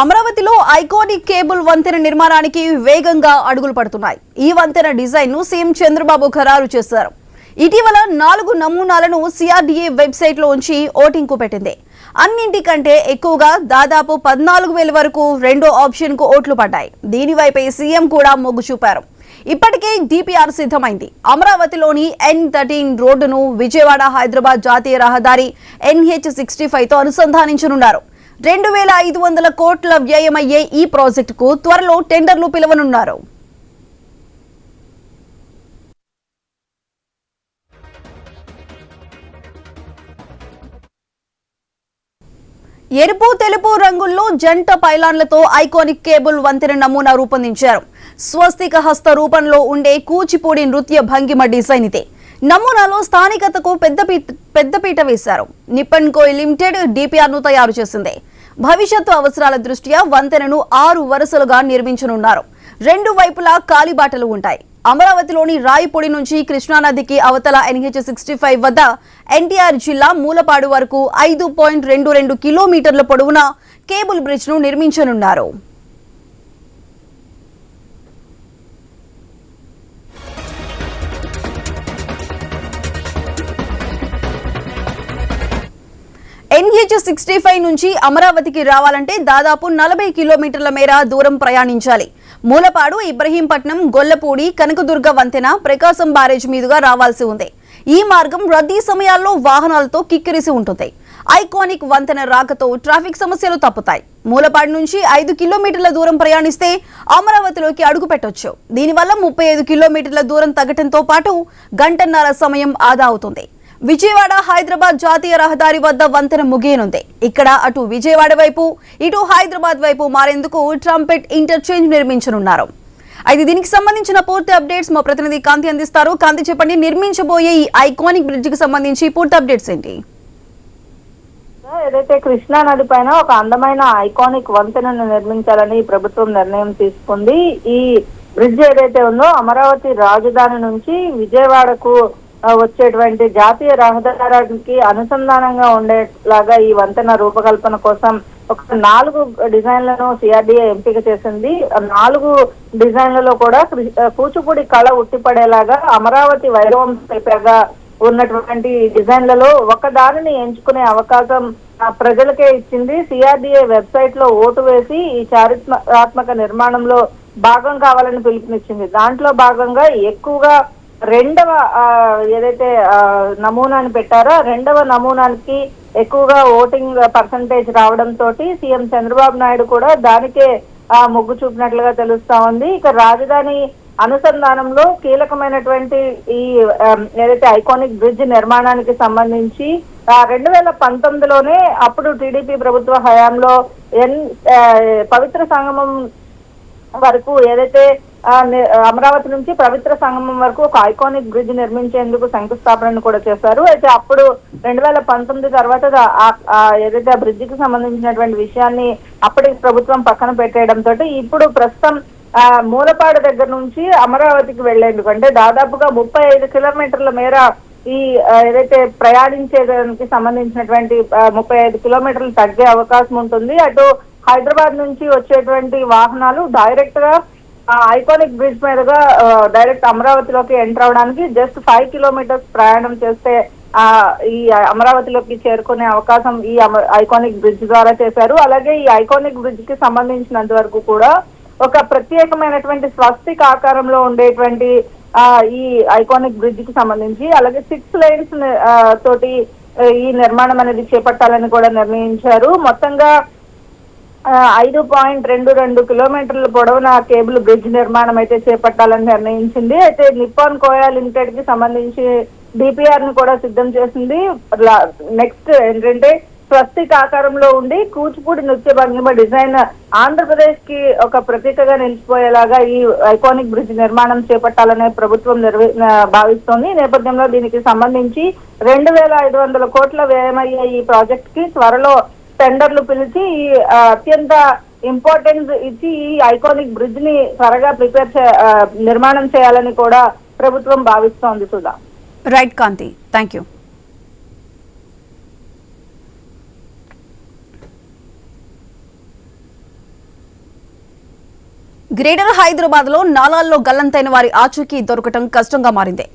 అమరావతిలో iconic cable వంతెన నిర్మాణానికి వేగంగా అడుగులు పడుతున్నాయి. ఈ వంతెన డిజైన్ ను సీఎం చంద్రబాబు ఖరారు చేశారు. ఇటీవల 4 నమూనాలను సిఆర్డీఏ వెబ్సైట్ లో ఉంచి ఓటింగ్ కు పెట్టింది. అన్నింటికంటే ఎక్కువగా దాదాపు 14,000 వరకు రెండో ఆప్షన్ కు ఓట్లు పడ్డాయి. దీనివైపే సీఎం కూడా మొగ్గు చూపారు. ఇప్పటికే డిపిఆర్ సిద్ధమైంది. అమరావతిలోని N13 రోడ్డును విజయవాడ హైదరాబాద్ జాతీయ రహదారి NH65 తో అనుసంధానించనున్నారు. 2,500 కోట్ల వ్యయమయ్యే ఈ ప్రాజెక్టుకు త్వరలో టెండర్లు పిలవనున్నారు. ఎరుపు తెలుపు రంగుల్లో జంట పైలాన్లతో ఐకానిక్ కేబుల్ వంతెన నమూనా రూపొందించారు. స్వస్తిక హస్త రూపంలో ఉండే కూచిపూడి నృత్య భంగిమ డిజైన్ ఇదే. నమూనాలో స్థానికతకు పెద్దపీట వేశారు. నిప్పన్ కో లిమిటెడ్ డిపిఆర్ ను తయారు చేసింది. భవిష్యత్తు అవసరాల దృష్ట్యా వంతెనను 6 వరుసలుగా నిర్మించనున్నారు. 2 వైపులా కాలిబాటలు ఉంటాయి. అమరావతిలోని రాయిపొడి నుంచి కృష్ణానదికి అవతల NH65 వద్ద ఎన్టీఆర్ జిల్లా మూలపాడు వరకు 5.22 కిలోమీటర్ల పొడవున కేబుల్ బ్రిడ్జ్ ను నిర్మించనున్నారు. NH65 నుంచి అమరావతికి రావాలంటే దాదాపు 40 కిలోమీటర్ల మేర దూరం ప్రయాణించాలి. మూలపాడు, ఇబ్రహీంపట్నం, గొల్లపూడి, కనకదుర్గ వంతెన, ప్రకాశం బ్యారేజ్ మీదుగా రావాల్సి ఉంది. ఈ మార్గం రద్దీ సమయాల్లో వాహనాలతో కిక్కిరిసి ఉంటుంది. ఐకానిక్ వంతెన రాకతో ట్రాఫిక్ సమస్యలు తప్పుతాయి. మూలపాడు నుంచి 5 కిలోమీటర్ల దూరం ప్రయాణిస్తే అమరావతిలోకి అడుగు పెట్టొచ్చు. దీనివల్ల 35 కిలోమీటర్ల దూరం తగ్గటంతో పాటు గంటన్నర సమయం ఆదా అవుతుంది. విజయవాడ హైదరాబాద్ జాతీయ రహదారి వద్ద వంతెన ముగియనుంది. ఇక్కడ అటు విజయవాడ వైపు, ఇటు హైదరాబాద్ వైపు మారేందుకు ట్రంపెట్ ఇంటర్చేంజ్ నిర్మించనున్నారు. అయితే దీనికి సంబంధించిన పూర్తి అప్డేట్స్ మా ప్రతినిధి కాంతి అందిస్తారు. కాంతి, చెప్పండి, నిర్మించబోయే ఈ ఐకానిక్ బ్రిడ్జ్ కి సంబంధించి పూర్తి అప్డేట్స్ ఏంటి? ఏదైతే కృష్ణా నది పైన ఒక అందమైన ఐకానిక్ వంతెనను నిర్మించాలని ప్రభుత్వం నిర్ణయం తీసుకుంది. ఈ బ్రిడ్జ్ ఏదైతే ఉందో అమరావతి రాజధాని నుంచి విజయవాడకు వచ్చేటువంటి జాతీయ రహదారికి అనుసంధానంగా ఉండేలాగా ఈ వంతెన రూపకల్పన కోసం ఒక 4 డిజైన్లను సిఆర్డీఏ ఎంపిక చేసింది. 4 డిజైన్లలో కూడా కూచిపూడి కళ ఉట్టిపడేలాగా అమరావతి వైభవం తెలిపేగా ఉన్నటువంటి డిజైన్లలో ఒక దానిని ఎంచుకునే అవకాశం ప్రజలకే ఇచ్చింది. సిఆర్డీఏ వెబ్సైట్ లో ఓటు వేసి ఈ చారిత్రాత్మక నిర్మాణంలో భాగం కావాలని పిలుపునిచ్చింది. దాంట్లో భాగంగా ఎక్కువగా 2వ ఏదైతే నమూనాని పెట్టారో 2వ నమూనానికి ఎక్కువగా ఓటింగ్ పర్సంటేజ్ రావడంతో సీఎం చంద్రబాబు నాయుడు కూడా దానికే మొగ్గు చూపినట్లుగా తెలుస్తా ఉంది. ఇక రాజధాని అనుసంధానంలో కీలకమైనటువంటి ఈ ఏదైతే ఐకానిక్ బ్రిడ్జ్ నిర్మాణానికి సంబంధించి 2019లోనే అప్పుడు టీడీపీ ప్రభుత్వ హయాంలో పవిత్ర సంగమం వరకు ఏదైతే అమరావతి నుంచి పవిత్ర సంగమం వరకు ఒక ఐకానిక్ బ్రిడ్జ్ నిర్మించేందుకు శంకుస్థాపనను కూడా చేశారు. అయితే అప్పుడు 2019 తర్వాత ఏదైతే ఆ బ్రిడ్జ్ కి సంబంధించినటువంటి విషయాన్ని అప్పటి ప్రభుత్వం పక్కన పెట్టేయడంతో ఇప్పుడు ప్రస్తుతం మూలపాడు దగ్గర నుంచి అమరావతికి వెళ్లేందుకు అంటే దాదాపుగా 35 కిలోమీటర్ల మేర ఈ ఏదైతే ప్రయాణించేదానికి సంబంధించినటువంటి 35 కిలోమీటర్లు తగ్గే అవకాశం ఉంటుంది. అటు హైదరాబాద్ నుంచి వచ్చేటువంటి వాహనాలు డైరెక్ట్ గా ఐకానిక్ బ్రిడ్జ్ మీదుగా డైరెక్ట్ అమరావతిలోకి ఎంటర్ అవడానికి జస్ట్ 5 కిలోమీటర్స్ ప్రయాణం చేస్తే ఈ అమరావతిలోకి చేరుకునే అవకాశం ఈ ఐకానిక్ బ్రిడ్జ్ ద్వారా చేశారు. అలాగే ఈ ఐకానిక్ బ్రిడ్జ్ కి సంబంధించినంత వరకు కూడా ఒక ప్రత్యేకమైనటువంటి స్వస్తిక ఆకారంలో ఉండేటువంటి ఈ ఐకానిక్ బ్రిడ్జ్ కి సంబంధించి అలాగే 6 లైన్స్ తోటి ఈ నిర్మాణం అనేది చేపట్టాలని కూడా నిర్ణయించారు. మొత్తంగా 5.22 కిలోమీటర్ల పొడవున కేబుల్ బ్రిడ్జ్ నిర్మాణం అయితే చేపట్టాలని నిర్ణయించింది. అయితే నిప్పాన్ కోయా లిమిటెడ్ కి సంబంధించి డిపిఆర్ ను కూడా సిద్ధం చేసింది. నెక్స్ట్ ఏంటంటే స్వస్తిక ఆకారంలో ఉండి కూచిపూడి నృత్య భంగిమ డిజైన్ ఆంధ్రప్రదేశ్ కి ఒక ప్రతీకగా నిలిచిపోయేలాగా ఈ ఐకానిక్ బ్రిడ్జ్ నిర్మాణం చేపట్టాలనే ప్రభుత్వం భావిస్తోంది. ఈ నేపథ్యంలో దీనికి సంబంధించి 2,500 కోట్ల వ్యయమయ్యే ఈ ప్రాజెక్ట్ కి త్వరలో టెండర్లు పిలిచి ఈ అత్యంత ఇంపార్టెన్స్ ఇచ్చి ఈ ఐకానిక్ బ్రిడ్జ్ ని త్వరగా నిర్మాణం చేయాలని కూడా ప్రభుత్వం భావిస్తోంది. Sudha. Right Kanthi, thank you. Greater Hyderabad లో నాలాల్లో గల్లంతైన వారి ఆచూకీ దొరకటం కష్టంగా మారింది.